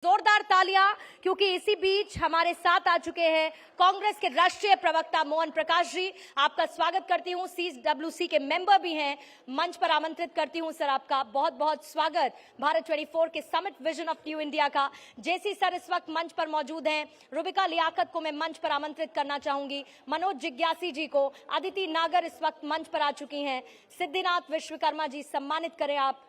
जोरदार तालियां, क्योंकि इसी बीच हमारे साथ आ चुके हैं कांग्रेस के राष्ट्रीय प्रवक्ता मोहन प्रकाश जी। आपका स्वागत करती हूं। CWC के मेंबर भी हैं, मंच पर आमंत्रित करती हूं। सर, आपका बहुत बहुत स्वागत भारत 24 के summit vision of new India का। जेसी सर इस वक्त मंच पर मौजूद हैं। रुबिका लियाकत को मैं मंच पर आमंत्रित करना चाहूंगी। मनोज जिज्ञासी जी को, अदिति नागर इस वक्त मंच पर आ चुकी हैं। सिद्धिनाथ विश्वकर्मा जी, सम्मानित करें आप।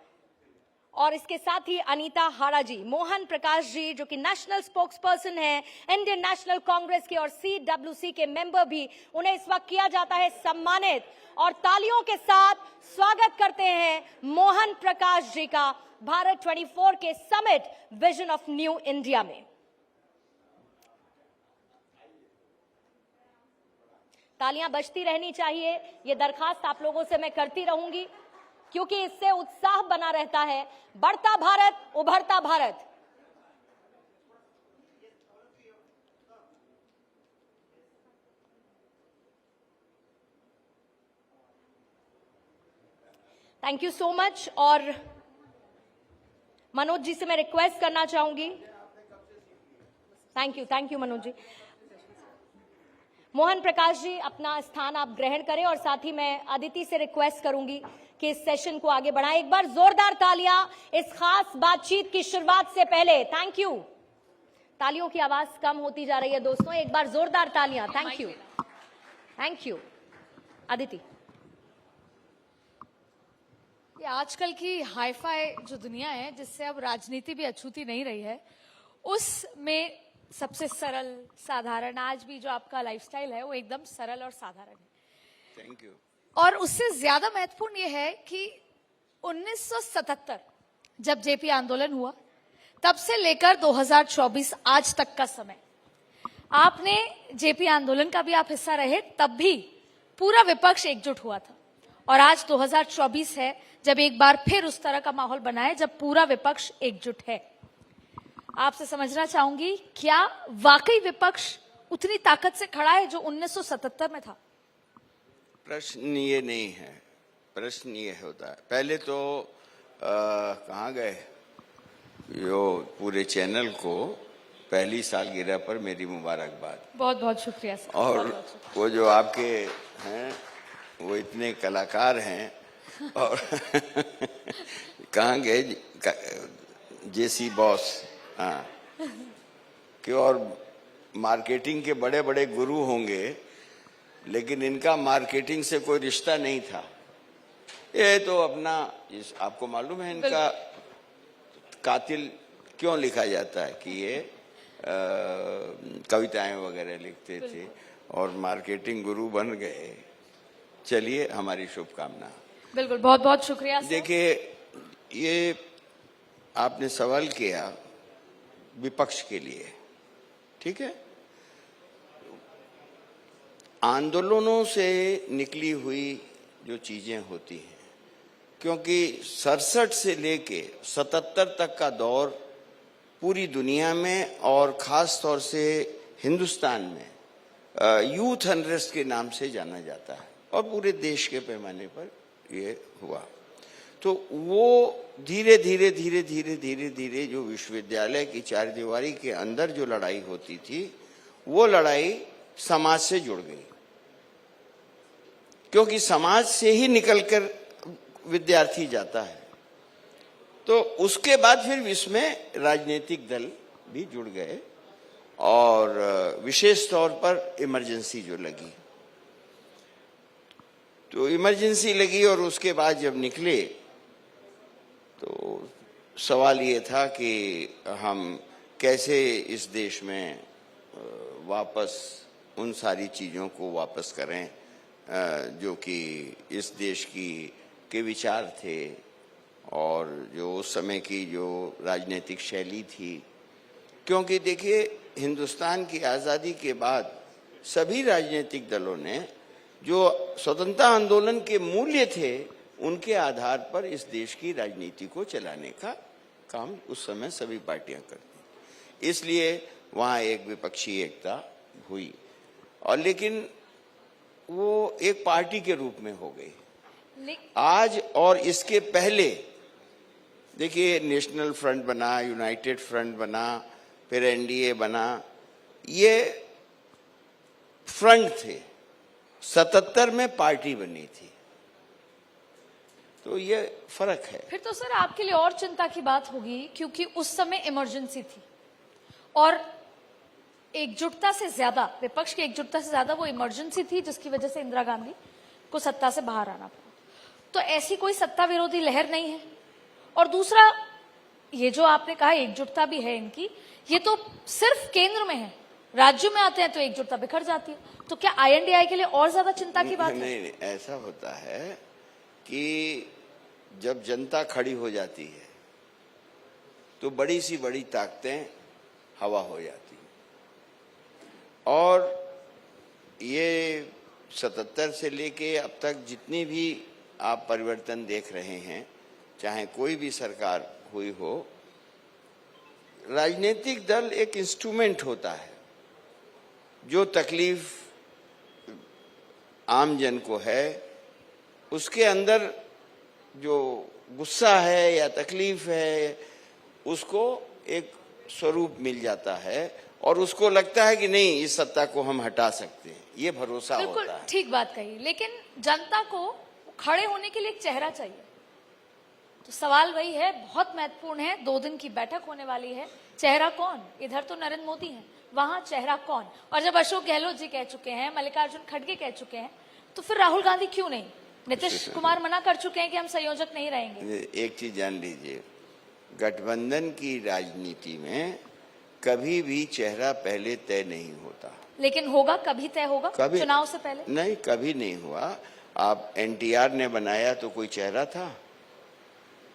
और इसके साथ ही अनीता हाड़ा जी, मोहन प्रकाश जी जो कि नेशनल स्पोक्स पर्सन है इंडियन नेशनल कांग्रेस के और CWC के मेंबर भी, उन्हें इस वक्त किया जाता है सम्मानित। और तालियों के साथ स्वागत करते हैं मोहन प्रकाश जी का भारत 24 के summit vision of new India में। तालियां बजती रहनी चाहिए, ये दरखास्त आप लोगों से मैं करती रहूंगी, क्योंकि इससे उत्साह बना रहता है। बढ़ता भारत, उभरता Bharat. Thank you so much. और मनोज जी से मैं रिक्वेस्ट करना चाहूंगी। Thank you Manoj ji. मोहन प्रकाश जी, अपना स्थान आप ग्रहण करें और साथ ही मैं अदिति से रिक्वेस्ट करूंगी कि इस सेशन को आगे बढ़ाएं। एक बार जोरदार तालियां इस खास बातचीत की शुरुआत से पहले। Thank you. तालियों की आवाज कम होती जा रही है दोस्तों, एक बार जोरदार तालियां। Thank you. अदिति, ये आजकल की हाईफाई जो दुनिया है, जिससे अब राजनीति भी अछूती नहीं रही है, उसमें सबसे सरल साधारण आज भी जो आपका लाइफस्टाइल है वो एकदम सरल और साधारण है। Thank you. और उससे ज्यादा महत्वपूर्ण ये है कि 1977 जब जेपी आंदोलन हुआ, तब से लेकर 2024 आज तक का समय, आपने जेपी आंदोलन का भी आप हिस्सा रहे, तब भी पूरा विपक्ष एकजुट हुआ था। और आज 2024 है, जब एक बार फिर उस तरह का माहौल बना है जब पूरा विपक्ष एकजुट है। आपसे समझना चाहूंगी, क्या वाकई विपक्ष उतनी ताकत से खड़ा है जो 1977 में था? प्रश्न ये नहीं है, प्रश्न ये होता है, पहले तो कहाँ गए यो पूरे चैनल को पहली सालगिरह पर मेरी मुबारकबाद। बहुत बहुत शुक्रिया सर। और बहुत शुक्रिया। वो जो आपके हैं वो इतने कलाकार हैं और कहाँ गए जेसी बॉस, हाँ, कि और मार्केटिंग के बड़े बड़े गुरु होंगे, लेकिन इनका मार्केटिंग से कोई रिश्ता नहीं था। ये तो अपना, आपको मालूम है इनका कातिल क्यों लिखा जाता है कि ये कविताएं वगैरह लिखते थे और मार्केटिंग गुरु बन गए। चलिए, हमारी शुभकामना। बिल्कुल, बहुत बहुत शुक्रिया। देखिए, ये आपने सवाल किया विपक्ष के लिए, ठीक है। आंदोलनों से निकली हुई जो चीजें होती हैं, क्योंकि 67 से लेके 77 तक का दौर पूरी दुनिया में और खास तौर से हिंदुस्तान में यूथ अनरेस्ट के नाम से जाना जाता है और पूरे देश के पैमाने पर ये हुआ। तो वो धीरे धीरे जो विश्वविद्यालय की चारदीवारी के अंदर जो लड़ाई होती थी, वो लड़ाई समाज से जुड़ गई, क्योंकि समाज से ही निकलकर विद्यार्थी जाता है। तो उसके बाद फिर इसमें राजनीतिक दल भी जुड़ गए और विशेष तौर पर इमरजेंसी जो लगी, तो इमरजेंसी लगी और उसके बाद जब निकले तो सवाल ये था कि हम कैसे इस देश में वापस उन सारी चीज़ों को वापस करें जो कि इस देश के विचार थे और जो उस समय की जो राजनीतिक शैली थी। क्योंकि देखिए, हिंदुस्तान की आज़ादी के बाद सभी राजनीतिक दलों ने जो स्वतंत्रता आंदोलन के मूल्य थे, उनके आधार पर इस देश की राजनीति को चलाने का काम उस समय सभी पार्टियां करती, इसलिए वहाँ एक विपक्षी एकता हुई। और लेकिन वो एक पार्टी के रूप में हो गई। आज और इसके पहले देखिए, नेशनल फ्रंट बना, यूनाइटेड फ्रंट बना, फिर एनडीए बना, ये फ्रंट थे। 77 में पार्टी बनी थी, तो ये फर्क है। फिर तो सर आपके लिए और चिंता की बात होगी, क्योंकि उस समय इमरजेंसी थी और एकजुटता से ज्यादा, विपक्ष की एकजुटता से ज्यादा वो इमरजेंसी थी, जिसकी वजह से इंदिरा गांधी को सत्ता से बाहर आना पड़ा। तो ऐसी कोई सत्ता विरोधी लहर नहीं है। और दूसरा, ये जो आपने कहा एकजुटता भी है इनकी, ये तो सिर्फ केंद्र में है, राज्यों में आते हैं तो एकजुटता बिखर जाती है। तो क्या INDI के लिए और ज्यादा चिंता की बात है? नहीं, ऐसा होता है कि जब जनता खड़ी हो जाती है तो बड़ी सी बड़ी ताकतें हवा हो जाती हैं। और ये 77 से लेके अब तक जितनी भी आप परिवर्तन देख रहे हैं, चाहे कोई भी सरकार हुई हो, राजनीतिक दल एक इंस्ट्रूमेंट होता है। जो तकलीफ आम जन को है, उसके अंदर जो गुस्सा है या तकलीफ है, उसको एक स्वरूप मिल जाता है और उसको लगता है कि नहीं, इस सत्ता को हम हटा सकते हैं, ये भरोसा बिल्कुल होता है। ठीक बात कही, लेकिन जनता को खड़े होने के लिए एक चेहरा चाहिए। तो सवाल वही है, बहुत महत्वपूर्ण है, 2 दिन की बैठक होने वाली है। चेहरा कौन? इधर तो नरेंद्र मोदी हैं, वहां चेहरा कौन? और जब अशोक गहलोत जी कह चुके हैं, मल्लिकार्जुन खड़गे कह चुके हैं, तो फिर राहुल गांधी क्यों नहीं? नीतीश कुमार मना कर चुके हैं कि हम संयोजक नहीं रहेंगे। एक चीज जान लीजिए, गठबंधन की राजनीति में कभी भी चेहरा पहले तय नहीं होता। लेकिन होगा, कभी तय होगा, कभी चुनाव से पहले? नहीं, कभी नहीं हुआ। आप NTR ने बनाया तो कोई चेहरा था,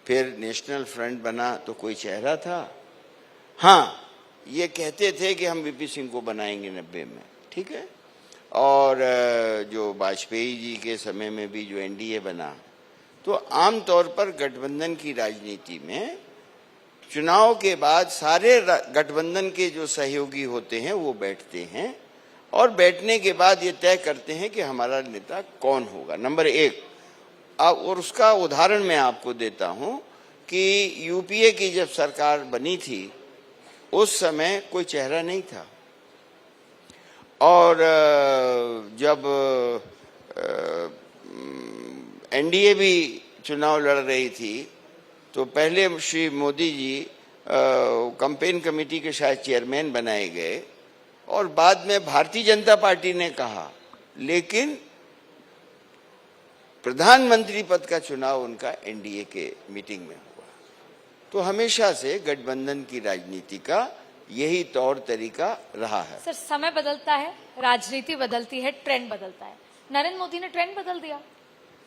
फिर नेशनल फ्रंट बना तो कोई चेहरा था। हाँ, ये कहते थे कि हम VP सिंह को बनाएंगे 90 में, ठीक है। और जो वाजपेयी जी के समय में भी जो NDA बना, तो आमतौर पर गठबंधन की राजनीति में चुनाव के बाद सारे गठबंधन के जो सहयोगी होते हैं वो बैठते हैं और बैठने के बाद ये तय करते हैं कि हमारा नेता कौन होगा, नंबर 1। और उसका उदाहरण मैं आपको देता हूं कि UPA की जब सरकार बनी थी, उस समय कोई चेहरा नहीं था। और जब NDA भी चुनाव लड़ रही थी, तो पहले श्री मोदी जी कैंपेन कमेटी के शायद चेयरमैन बनाए गए और बाद में भारतीय जनता पार्टी ने कहा, लेकिन प्रधानमंत्री पद का चुनाव उनका NDA के मीटिंग में हुआ। तो हमेशा से गठबंधन की राजनीति का यही तौर तरीका रहा है। सर, समय बदलता है, राजनीति बदलती है, ट्रेंड बदलता है। नरेंद्र मोदी ने ट्रेंड बदल दिया।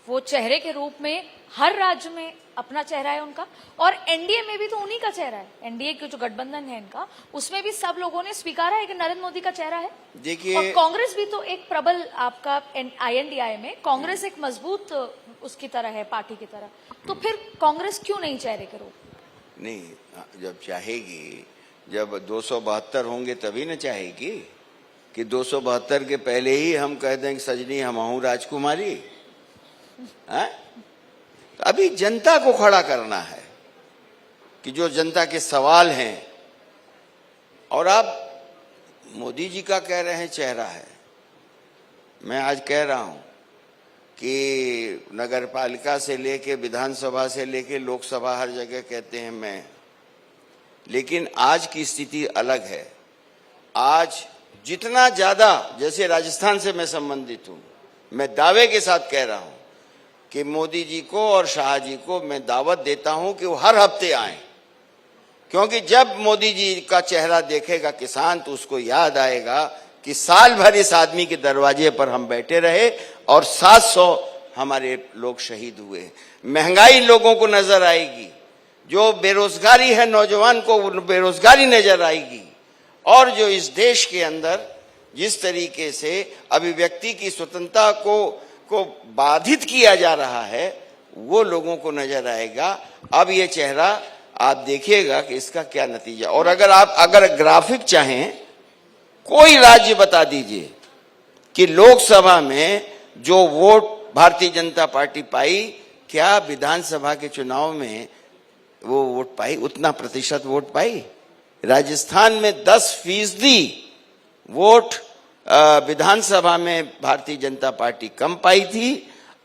वो चेहरे के रूप में हर राज्य में अपना चेहरा है उनका, और NDA में भी तो उन्हीं का चेहरा है। NDA के जो गठबंधन है इनका, उसमें भी सब लोगों ने स्वीकारा है कि नरेंद्र मोदी का चेहरा है। देखिए, और कांग्रेस भी तो एक प्रबल, आपका INDI में कांग्रेस एक मजबूत उसकी तरह है, पार्टी की तरह। तो फिर कांग्रेस क्यों नहीं चेहरे के रूप? नहीं, जब चाहेगी, जब 272 होंगे तभी न चाहेगी कि 272 के पहले ही हम कह दें कि सजनी हम हूं राजकुमारी। तो अभी जनता को खड़ा करना है कि जो जनता के सवाल हैं। और आप मोदी जी का कह रहे हैं चेहरा है, मैं आज कह रहा हूं कि नगर पालिका से लेके विधानसभा से लेके लोकसभा हर जगह कहते हैं मैं, लेकिन आज की स्थिति अलग है। आज जितना ज्यादा, जैसे राजस्थान से मैं संबंधित हूं, मैं दावे के साथ कह रहा हूं कि मोदी जी को और शाह जी को मैं दावत देता हूं कि वो हर हफ्ते आएं, क्योंकि जब मोदी जी का चेहरा देखेगा किसान तो उसको याद आएगा कि साल भर इस आदमी के दरवाजे पर हम बैठे रहे और 700 हमारे लोग शहीद हुए। महंगाई लोगों को नजर आएगी, जो बेरोजगारी है नौजवान को बेरोजगारी नजर आएगी, और जो इस देश के अंदर जिस तरीके से अभिव्यक्ति की स्वतंत्रता को बाधित किया जा रहा है वो लोगों को नजर आएगा। अब ये चेहरा आप देखिएगा कि इसका क्या नतीजा। और अगर ग्राफिक चाहें, कोई राज्य बता दीजिए कि लोकसभा में जो वोट भारतीय जनता पार्टी पाई, क्या विधानसभा के चुनाव में वो वोट पाई, उतना प्रतिशत वोट पाई। राजस्थान में 10% वोट विधानसभा में भारतीय जनता पार्टी कम पाई थी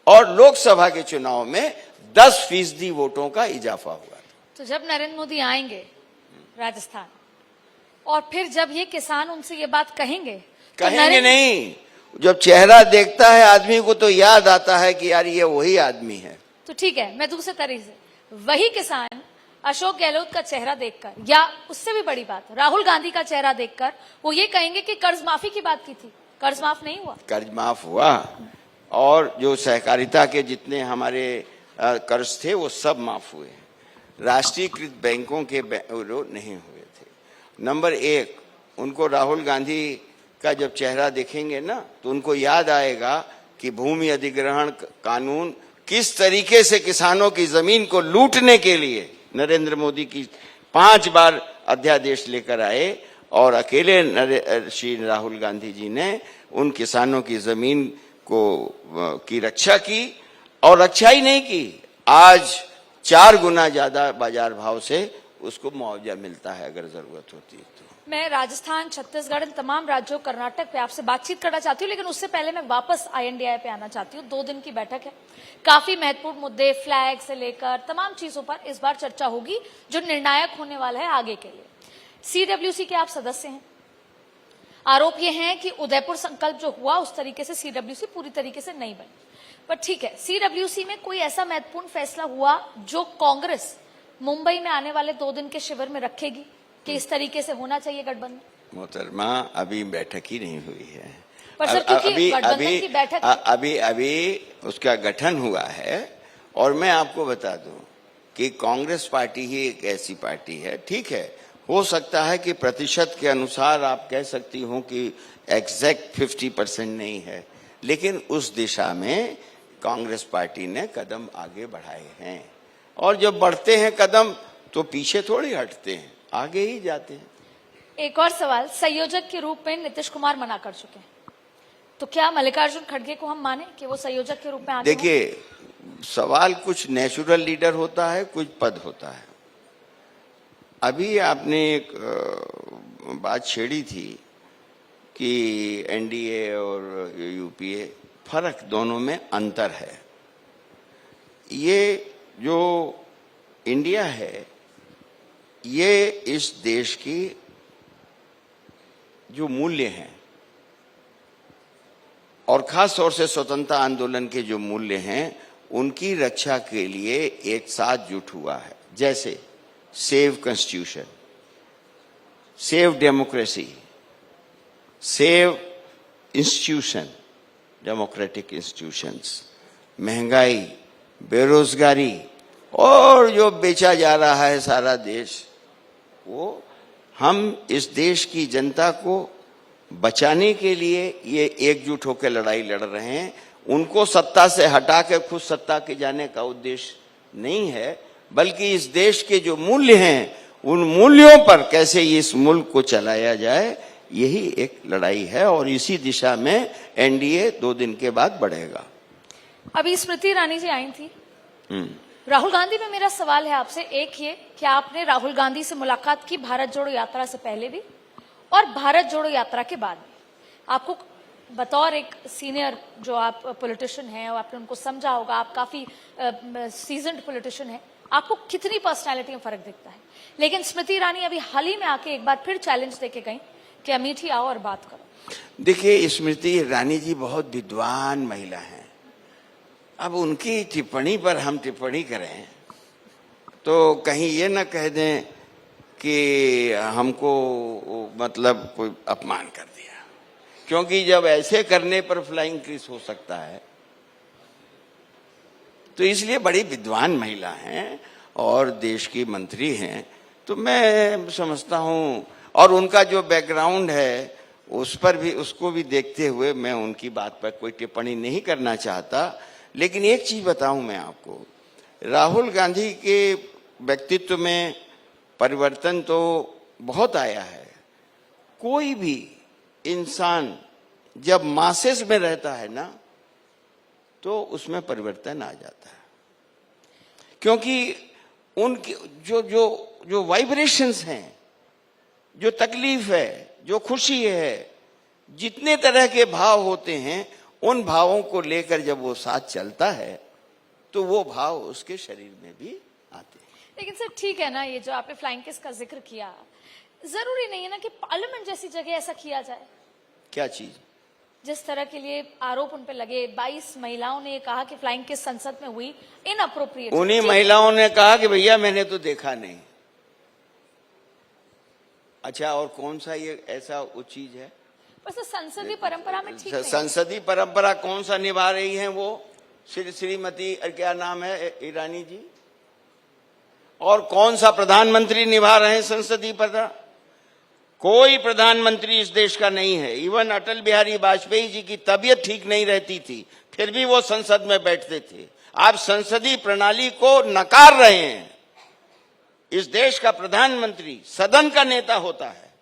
और लोकसभा के चुनाव में 10% वोटों का इजाफा हुआ। तो जब नरेंद्र मोदी आएंगे राजस्थान और फिर जब ये किसान उनसे ये बात कहेंगे तो कहेंगे नहीं, जब चेहरा देखता है आदमी को तो याद आता है कि यार ये वही आदमी है। तो ठीक है, मैं दूसरे तरीके से, वही किसान अशोक गहलोत का चेहरा देखकर या उससे भी बड़ी बात राहुल गांधी का चेहरा देखकर वो ये कहेंगे कि कर्ज माफी की बात की थी, कर्ज माफ नहीं हुआ। कर्ज माफ हुआ और जो सहकारिता के जितने हमारे कर्ज थे वो सब माफ हुए। राष्ट्रीयकृत बैंकों के विरोध नहीं हुए थे। नंबर 1, उनको राहुल गांधी का जब चेहरा देखेंगे ना तो उनको याद आएगा कि भूमि अधिग्रहण कानून किस तरीके से किसानों की जमीन को लूटने के लिए नरेंद्र मोदी की 5 बार अध्यादेश लेकर आए और अकेले श्री राहुल गांधी जी ने उन किसानों की जमीन को की रक्षा की और रक्षा ही नहीं की, आज 4 गुना ज्यादा बाजार भाव से उसको मुआवजा मिलता है अगर जरूरत होती है तो। मैं राजस्थान, छत्तीसगढ़, इन तमाम राज्यों, कर्नाटक पे आपसे बातचीत करना चाहती हूँ, लेकिन उससे पहले मैं वापस INDI पे आना चाहती हूँ। 2 दिन की बैठक है, काफी महत्वपूर्ण मुद्दे, फ्लैग से लेकर तमाम चीजों पर इस बार चर्चा होगी जो निर्णायक होने वाला है आगे के लिए। CWC के आप सदस्य हैं, आरोप ये है कि उदयपुर संकल्प जो हुआ उस तरीके से CWC पूरी तरीके से नहीं बनी, पर ठीक है, CWC में कोई ऐसा महत्वपूर्ण फैसला हुआ जो कांग्रेस मुंबई में आने वाले 2 दिन के शिविर में रखेगी कि इस तरीके से होना चाहिए गठबंधन? मोहतरमा, अभी बैठक ही नहीं हुई है। पर सर, क्योंकि गठबंधन की बैठक अभी उसका गठन हुआ है और मैं आपको बता दूं कि कांग्रेस पार्टी ही एक ऐसी पार्टी है, ठीक है, हो सकता है कि प्रतिशत के अनुसार आप कह सकती हो कि एग्जैक्ट 50% नहीं है, लेकिन उस दिशा में कांग्रेस पार्टी ने कदम आगे बढ़ाए हैं और जब बढ़ते हैं कदम तो पीछे थोड़ी हटते हैं, आगे ही जाते हैं। एक और सवाल, संयोजक के रूप में नीतीश कुमार मना कर चुके हैं, तो क्या मल्लिकार्जुन खड़गे को हम माने कि वो संयोजक के रूप में आगे? देखिए, सवाल कुछ नेचुरल लीडर होता है, कुछ पद होता है। अभी आपने एक बात छेड़ी थी कि NDA और UPA, फर्क दोनों में अंतर है। ये जो इंडिया है ये इस देश की जो मूल्य हैं और खास तौर से स्वतंत्रता आंदोलन के जो मूल्य हैं उनकी रक्षा के लिए एक साथ जुट हुआ है। जैसे save constitution, save democracy, save institution, democratic institutions, महंगाई, बेरोजगारी और जो बेचा जा रहा है सारा देश, वो हम इस देश की जनता को बचाने के लिए ये एकजुट होकर लड़ाई लड़ रहे हैं। उनको सत्ता से हटा के खुद सत्ता के जाने का उद्देश्य नहीं है, बल्कि इस देश के जो मूल्य हैं उन मूल्यों पर कैसे इस मुल्क को चलाया जाए, यही एक लड़ाई है और इसी दिशा में NDA 2 दिन के बाद बढ़ेगा। अभी स्मृति ईरानी जी आई थी, राहुल गांधी में मेरा सवाल है आपसे एक ये कि आपने राहुल गांधी से मुलाकात की भारत जोड़ो यात्रा से पहले भी और भारत जोड़ो यात्रा के बाद भी। आपको बतौर एक सीनियर जो आप पॉलिटिशियन हैं और आपने उनको समझा होगा, आप काफी सीजन्ड पॉलिटिशियन हैं, आपको कितनी पर्सनालिटी में फर्क दिखता है? लेकिन स्मृति ईरानी अभी हाल ही में आके एक बार फिर चैलेंज देके गई कि अमेठी आओ और बात करो। देखिए, स्मृति ईरानी जी बहुत विद्वान महिला हैं। अब उनकी टिप्पणी पर हम टिप्पणी करें तो कहीं ये न कह दें कि हमको मतलब कोई अपमान कर दिया, क्योंकि जब ऐसे करने पर फ्लाइंग किस हो सकता है। तो इसलिए बड़ी विद्वान महिला हैं और देश की मंत्री हैं, तो मैं समझता हूं और उनका जो बैकग्राउंड है उस पर भी, उसको भी देखते हुए मैं उनकी बात पर कोई टिप्पणी नहीं करना चाहता। लेकिन एक चीज बताऊं मैं आपको, राहुल गांधी के व्यक्तित्व में परिवर्तन तो बहुत आया है। कोई भी इंसान जब मासेस में रहता है ना तो उसमें परिवर्तन आ जाता है, क्योंकि उनकी जो जो जो वाइब्रेशंस हैं, जो तकलीफ है, जो खुशी है, जितने तरह के भाव होते हैं, उन भावों को लेकर जब वो साथ चलता है तो वो भाव उसके शरीर में भी आते हैं। लेकिन सर ठीक है ना, ये जो आपने फ्लाइंग किस का जिक्र किया, जरूरी नहीं है ना कि पार्लियामेंट जैसी जगह ऐसा किया जाए। क्या चीज? जिस तरह के लिए आरोप उन पे लगे, 22 महिलाओं ने कहा कि फ्लाइंग किस संसद में हुई इनअप्रोप्रिएट। उन्हीं महिलाओं ने कहा कि भैया मैंने तो देखा नहीं। अच्छा, और कौन सा ये ऐसा वो चीज है? बस संसदीय परंपरा में ठीक नहीं है। संसदीय परंपरा कौन सा निभा रही है वो श्रीमती क्या नाम है ईरानी जी, और कौन सा प्रधानमंत्री निभा रहे हैं संसदीय परंपरा? कोई प्रधानमंत्री इस देश का नहीं है। इवन अटल बिहारी वाजपेयी जी की तबीयत ठीक नहीं रहती थी, फिर भी वो संसद में बैठते थे। आप संसदीय प्रणाली को नकार रहे हैं। इस देश का प्रधानमंत्री सदन का नेता होता है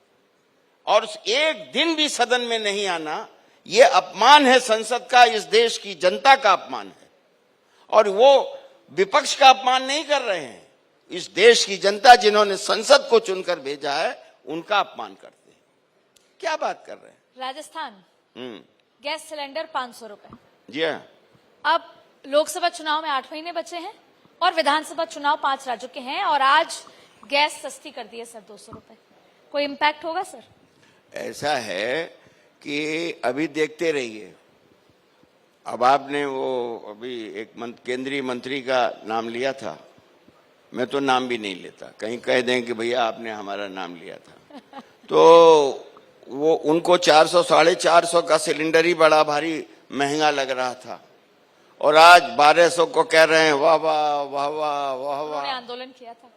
और एक दिन भी सदन में नहीं आना, ये अपमान है संसद का, इस देश की जनता का अपमान है। और वो विपक्ष का अपमान नहीं कर रहे हैं, इस देश की जनता जिन्होंने संसद को चुनकर भेजा है उनका अपमान करते हैं। क्या बात कर रहे हैं? राजस्थान गैस सिलेंडर 500 रुपए। जी हाँ। अब लोकसभा चुनाव में 8 महीने बचे हैं और विधानसभा चुनाव 5 राज्यों के हैं, और आज गैस सस्ती कर दी है सर 200 रुपए। कोई इम्पैक्ट होगा सर? ऐसा है कि अभी देखते रहिए। अब आपने वो अभी एक केंद्रीय मंत्री का नाम लिया था, मैं तो नाम भी नहीं लेता, कहीं कह दें कि भैया आपने हमारा नाम लिया था। तो वो उनको 400 450 का सिलेंडर ही बड़ा भारी महंगा लग रहा था, और आज 1200 को कह रहे हैं। वाह वाह वाह वाह वाह वाह। आंदोलन किया था।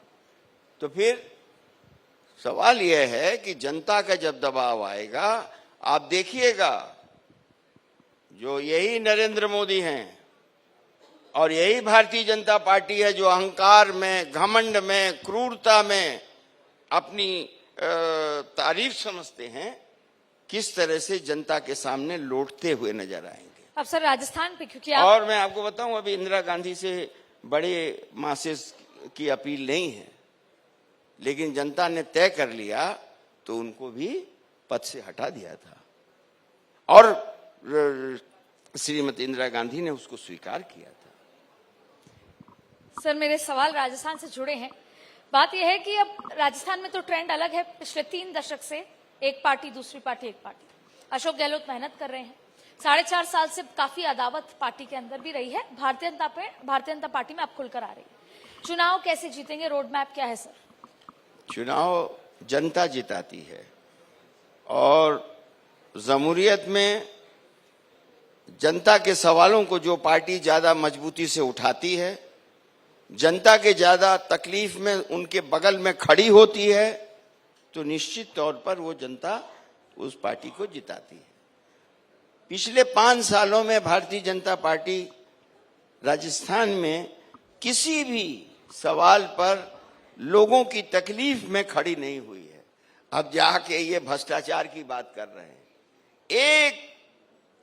तो फिर सवाल यह है कि जनता का जब दबाव आएगा, आप देखिएगा जो यही नरेंद्र मोदी हैं और यही भारतीय जनता पार्टी है जो अहंकार में, घमंड में, क्रूरता में अपनी तारीफ समझते हैं, किस तरह से जनता के सामने लौटते हुए नजर आएंगे। अब सर राजस्थान पे क्योंकि और मैं आपको बताऊं, अभी इंदिरा गांधी से बड़े मासेस की अपील नहीं है, लेकिन जनता ने तय कर लिया तो उनको भी पद से हटा दिया था, और श्रीमती इंदिरा गांधी ने उसको स्वीकार किया था। सर मेरे सवाल राजस्थान से जुड़े हैं। बात यह है कि अब राजस्थान में तो ट्रेंड अलग है। पिछले 3 दशक से एक पार्टी दूसरी पार्टी एक पार्टी। अशोक गहलोत मेहनत कर रहे हैं। 4.5 साल से काफी अदावत पार्टी के अंदर भी रही है। भारतीय जनता पार्टी में अब खुलकर आ रही है। चुनाव कैसे जीतेंगे, रोड मैप क्या है सर? चुनाव जनता जिताती है, और जमहूरियत में जनता के सवालों को जो पार्टी ज्यादा मजबूती से उठाती है, जनता के ज्यादा तकलीफ में उनके बगल में खड़ी होती है, तो निश्चित तौर पर वो जनता उस पार्टी को जिताती है। पिछले 5 सालों में भारतीय जनता पार्टी राजस्थान में किसी भी सवाल पर लोगों की तकलीफ में खड़ी नहीं हुई है। अब जाके ये भ्रष्टाचार की बात कर रहे हैं।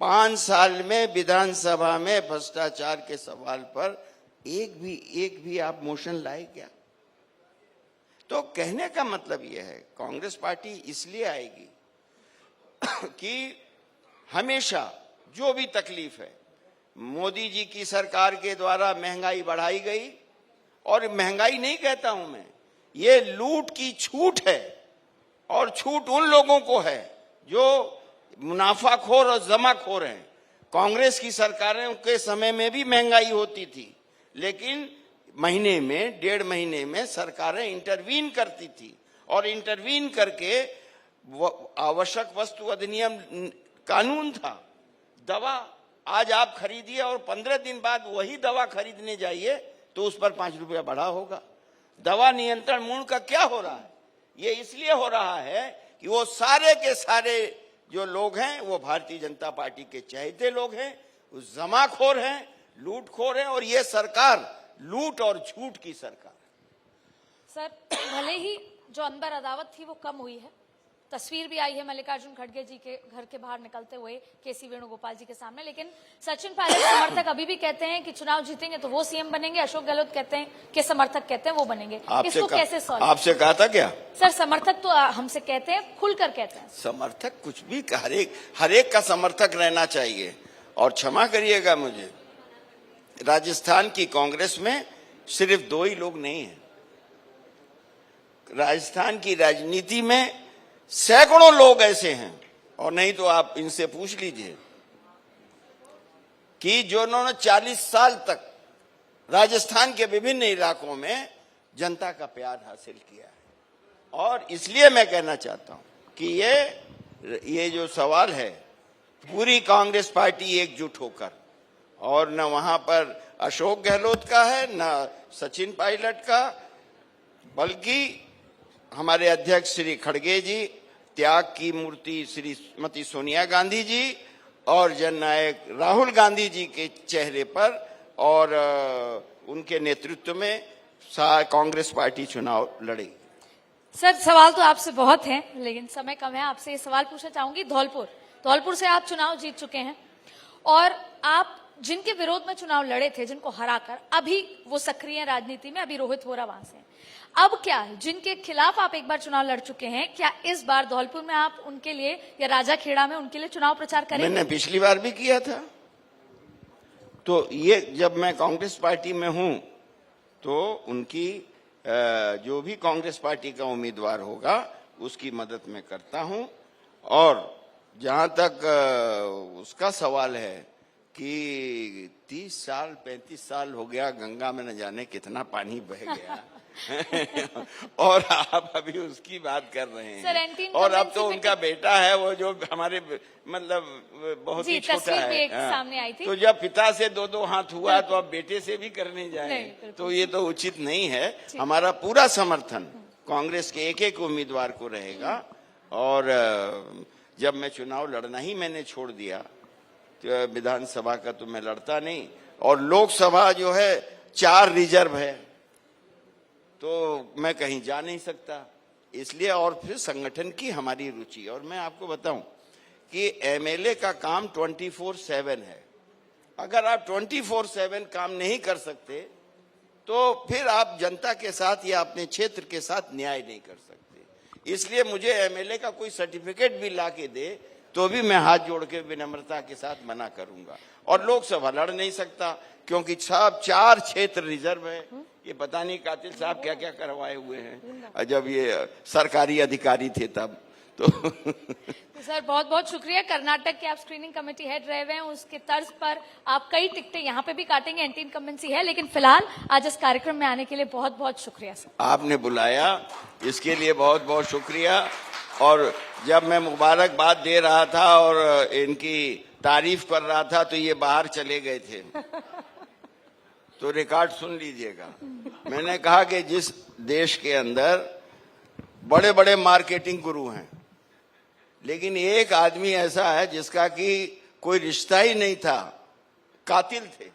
5 साल में विधानसभा में भ्रष्टाचार के सवाल पर एक भी आप मोशन लाए क्या? तो कहने का मतलब यह है, कांग्रेस पार्टी इसलिए आएगी कि हमेशा जो भी तकलीफ है, मोदी जी की सरकार के द्वारा महंगाई बढ़ाई गई, और महंगाई नहीं कहता हूं मैं, ये लूट की छूट है, और छूट उन लोगों को है जो मुनाफाखोर और जमाखोर हैं। कांग्रेस की सरकारों के समय में भी महंगाई होती थी, लेकिन महीने में 1.5 महीने में सरकारें इंटरवीन करती थी, और इंटरवीन करके आवश्यक वस्तु अधिनियम कानून था। दवा आज आप खरीदिए और 15 दिन बाद वही दवा खरीदने जाइए तो उस पर 5 रुपया बढ़ा होगा। दवा नियंत्रण मूल्य का क्या हो रहा है? ये इसलिए हो रहा है कि वो सारे के सारे जो लोग हैं वो भारतीय जनता पार्टी के चहेते लोग हैं, वो जमाखोर हैं, लूटखोर हैं, और ये सरकार लूट और झूठ की सरकार है। सर भले ही जो अंदर अदावत थी वो कम हुई है, तस्वीर भी आई है मल्लिकार्जुन खड़गे जी के घर के बाहर निकलते हुए केसी वेणुगोपाल जी के सामने। लेकिन सचिन पायलट समर्थक अभी भी कहते हैं कि चुनाव जीतेंगे तो वो सीएम बनेंगे, अशोक गहलोत कहते हैं कि समर्थक कहते हैं वो बनेंगे। इसको कैसे सॉल्व? आपसे कहा था क्या? सर समर्थक तो हमसे कहते हैं, खुलकर कहते हैं। समर्थक कुछ भी, हर एक का समर्थक रहना चाहिए। और क्षमा करिएगा मुझे, राजस्थान की कांग्रेस में सिर्फ 2 ही लोग नहीं हैं। राजस्थान की राजनीति में सैकड़ों लोग ऐसे हैं, और नहीं तो आप इनसे पूछ लीजिए कि जिन्होंने 40 साल तक राजस्थान के विभिन्न इलाकों में जनता का प्यार हासिल किया है। और इसलिए मैं कहना चाहता हूं कि ये जो सवाल है, पूरी कांग्रेस पार्टी एकजुट होकर, और न वहां पर अशोक गहलोत का है न सचिन पायलट का, बल्कि हमारे अध्यक्ष श्री खड़गे जी, त्याग की मूर्ति श्रीमती सोनिया गांधी जी और जननायक राहुल गांधी जी के चेहरे पर और उनके नेतृत्व में कांग्रेस पार्टी चुनाव लड़ेगी। सर सवाल तो आपसे बहुत हैं, लेकिन समय कम है। आपसे ये सवाल पूछना चाहूंगी, धौलपुर से आप चुनाव जीत चुके हैं, और आप जिनके विरोध में चुनाव लड़े थे, जिनको हराकर अभी वो सक्रिय राजनीति में, अभी रोहित वोरा वहां से हैं। अब क्या है, जिनके खिलाफ आप एक बार चुनाव लड़ चुके हैं, क्या इस बार धौलपुर में आप उनके लिए या राजाखेड़ा में उनके लिए चुनाव प्रचार करेंगे? मैंने पिछली बार भी किया था। तो ये जब मैं कांग्रेस पार्टी में हूं तो उनकी जो भी कांग्रेस पार्टी का उम्मीदवार होगा उसकी मदद मैं करता हूं। और जहां तक उसका सवाल है कि 30 साल 35 साल हो गया, गंगा में न जाने कितना पानी बह गया और आप अभी उसकी बात कर रहे हैं। और अब तो उनका बेटा है वो, जो हमारे मतलब बहुत ही छोटा है। सामने आई थी। तो जब पिता से 2-2 हाथ हुआ तो अब बेटे से भी करने जाए, तो ये तो उचित नहीं है। हमारा पूरा समर्थन कांग्रेस के एक उम्मीदवार को रहेगा। और जब मैं चुनाव लड़ना ही मैंने छोड़ दिया, तो विधानसभा का तो मैं लड़ता नहीं, और लोकसभा जो है 4 रिजर्व है, तो मैं कहीं जा नहीं सकता। इसलिए, और फिर संगठन की हमारी रुचि, और मैं आपको बताऊं कि एमएलए का काम 24/7 है। अगर आप 24/7 काम नहीं कर सकते तो फिर आप जनता के साथ या अपने क्षेत्र के साथ न्याय नहीं कर सकते। इसलिए मुझे एमएलए का कोई सर्टिफिकेट भी ला के दे तो भी मैं हाथ जोड़ के विनम्रता के साथ मना करूंगा। और लोकसभा लड़ नहीं सकता क्योंकि सब 4 क्षेत्र रिजर्व है। ये पता नहीं कातिल साहब क्या क्या करवाए हुए हैं जब ये सरकारी अधिकारी थे तब। तो सर बहुत बहुत शुक्रिया। कर्नाटक के आप स्क्रीनिंग कमेटी हेड रहे हुए हैं, उसके तर्ज पर आप कई टिकटें यहाँ पे भी काटेंगे, एंटी इनकम्बेंसी है। लेकिन फिलहाल आज इस कार्यक्रम में आने के लिए बहुत बहुत शुक्रिया सर। आपने बुलाया, इसके लिए बहुत बहुत शुक्रिया। और जब मैं मुबारकबाद दे रहा था और इनकी तारीफ कर रहा था तो ये बाहर चले गए थे। तो रिकॉर्ड सुन लीजिएगा। मैंने कहा कि जिस देश के अंदर बड़े बड़े मार्केटिंग गुरु हैं, लेकिन एक आदमी ऐसा है जिसका कि कोई रिश्ता ही नहीं था, कातिल थे,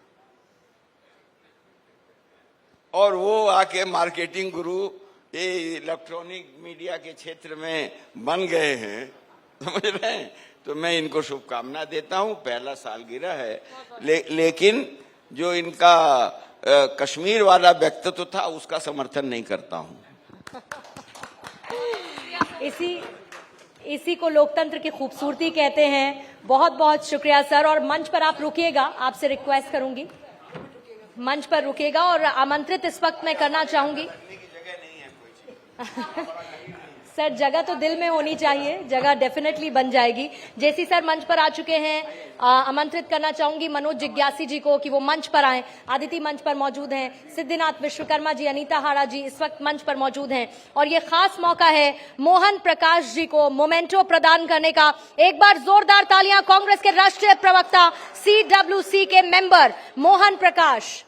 और वो आके मार्केटिंग गुरु ये इलेक्ट्रॉनिक मीडिया के क्षेत्र में बन गए हैं, समझ रहे हैं। तो मैं इनको शुभकामना देता हूं। पहला सालगिरह है, लेकिन जो इनका कश्मीर वाला व्यक्तित्व था उसका समर्थन नहीं करता हूं। इसी को लोकतंत्र की खूबसूरती कहते हैं। बहुत बहुत शुक्रिया सर। और मंच पर आप रुकिएगा, आपसे रिक्वेस्ट करूंगी, मंच पर रुकिएगा। और आमंत्रित इस वक्त मैं करना चाहूंगी सर, जगह तो दिल में होनी चाहिए, जगह डेफिनेटली बन जाएगी। जेसी सर मंच पर आ चुके हैं। आमंत्रित करना चाहूंगी मनोज जिज्ञासी जी को कि वो मंच पर आएं। आदिति मंच पर मौजूद हैं, सिद्धिनाथ विश्वकर्मा जी, अनीता हाड़ा जी इस वक्त मंच पर मौजूद हैं। और ये खास मौका है मोहन प्रकाश जी को मोमेंटो प्रदान करने का। एक बार जोरदार तालियां कांग्रेस के राष्ट्रीय प्रवक्ता CWC के मेंबर मोहन प्रकाश।